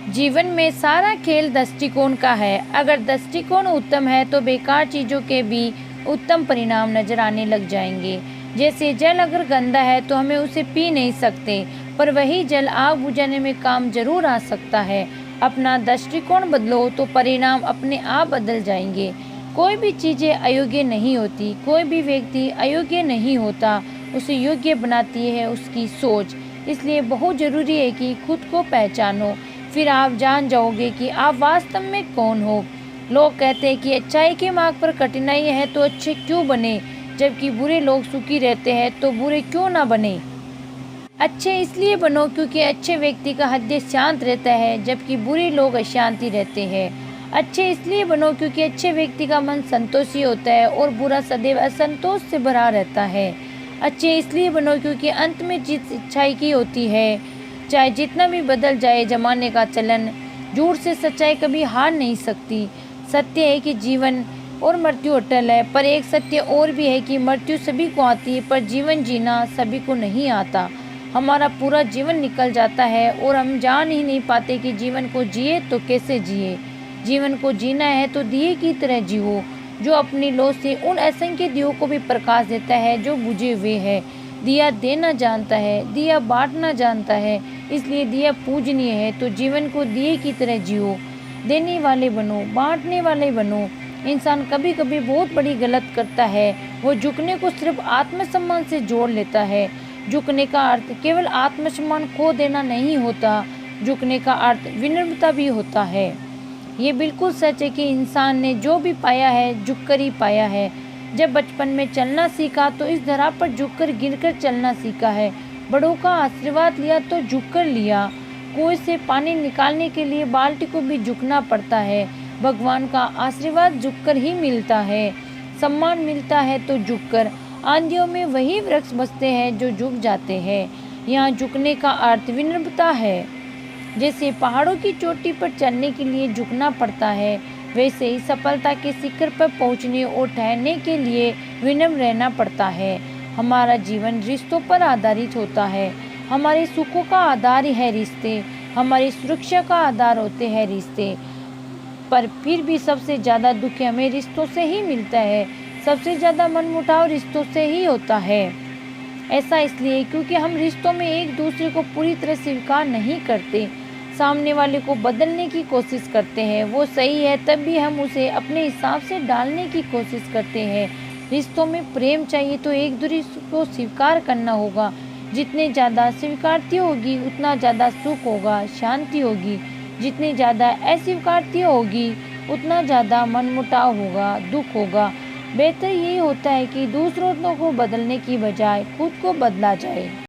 जीवन में सारा खेल दृष्टिकोण का है। अगर दृष्टिकोण उत्तम है तो बेकार चीज़ों के भी उत्तम परिणाम नजर आने लग जाएंगे। जैसे जल अगर गंदा है तो हमें उसे पी नहीं सकते, पर वही जल आग बुझाने में काम जरूर आ सकता है। अपना दृष्टिकोण बदलो तो परिणाम अपने आप बदल जाएंगे। कोई भी चीज़ें अयोग्य नहीं होती, कोई भी व्यक्ति अयोग्य नहीं होता, उसे योग्य बनाती है उसकी सोच। इसलिए बहुत ज़रूरी है कि खुद को पहचानो, फिर आप जान जाओगे कि आप वास्तव में कौन हो। लोग कहते हैं कि अच्छाई के मार्ग पर कठिनाई है तो अच्छे क्यों बने, जबकि बुरे लोग सुखी रहते हैं तो बुरे क्यों ना बने। अच्छे इसलिए बनो क्योंकि अच्छे व्यक्ति का हृदय शांत रहता है, जबकि बुरे लोग अशांति रहते हैं। अच्छे इसलिए बनो क्योंकि अच्छे व्यक्ति का मन संतोषी होता है और बुरा सदैव असंतोष से भरा रहता है। अच्छे इसलिए बनो क्योंकि अंत में जीत अच्छाई की होती है। चाहे जितना भी बदल जाए जमाने का चलन, झूठ से सच्चाई कभी हार नहीं सकती। सत्य है कि जीवन और मृत्यु अटल है, पर एक सत्य और भी है कि मृत्यु सभी को आती है, पर जीवन जीना सभी को नहीं आता। हमारा पूरा जीवन निकल जाता है और हम जान ही नहीं पाते कि जीवन को जिए तो कैसे जिए। जीवन को जीना है तो दिए की तरह जियो, जो अपनी लौ से उन असंख्य दियों को भी प्रकाश देता है जो बुझे हुए हैं। दिया देना जानता है, दिया बांटना जानता है, इसलिए दिया पूजनीय है। तो जीवन को दिए की तरह जियो, देने वाले बनो, बांटने वाले बनो। इंसान कभी कभी बहुत बड़ी गलत करता है, वो झुकने को सिर्फ आत्मसम्मान से जोड़ लेता है। झुकने का अर्थ केवल आत्मसम्मान खो देना नहीं होता, झुकने का अर्थ विनम्रता भी होता है। ये बिल्कुल सच है कि इंसान ने जो भी पाया है झुककर ही पाया है। जब बचपन में चलना सीखा तो इस धरा पर झुककर गिरकर चलना सीखा है। बड़ों का आशीर्वाद लिया तो झुककर लिया। कुएं से पानी निकालने के लिए बाल्टी को भी झुकना पड़ता है। भगवान का आशीर्वाद झुककर ही मिलता है। सम्मान मिलता है तो झुककर। आंधियों में वही वृक्ष बसते हैं जो झुक जाते हैं। यहाँ झुकने का अर्थ विनम्रता है। जैसे पहाड़ों की चोटी पर चढ़ने के लिए झुकना पड़ता है, वैसे ही सफलता के शिखर पर पहुंचने और ठहरने के लिए विनम्र रहना पड़ता है। हमारा जीवन रिश्तों पर आधारित होता है। हमारे सुखों का आधार है रिश्ते, हमारी सुरक्षा का आधार होते हैं रिश्ते। पर फिर भी सबसे ज़्यादा दुख हमें रिश्तों से ही मिलता है। सबसे ज़्यादा मनमुटाव रिश्तों से ही होता है। ऐसा इसलिए क्योंकि हम रिश्तों में एक दूसरे को पूरी तरह स्वीकार नहीं करते, सामने वाले को बदलने की कोशिश करते हैं। वो सही है तब भी हम उसे अपने हिसाब से डालने की कोशिश करते हैं। रिश्तों में प्रेम चाहिए तो एक दूसरे को स्वीकार करना होगा। जितने ज़्यादा स्वीकारती होगी उतना ज़्यादा सुख होगा, शांति होगी। जितनी ज़्यादा अस्वीकारती होगी उतना ज़्यादा मनमुटाव होगा, दुख होगा। बेहतर यही होता है कि दूसरों को बदलने की बजाय खुद को बदला जाए।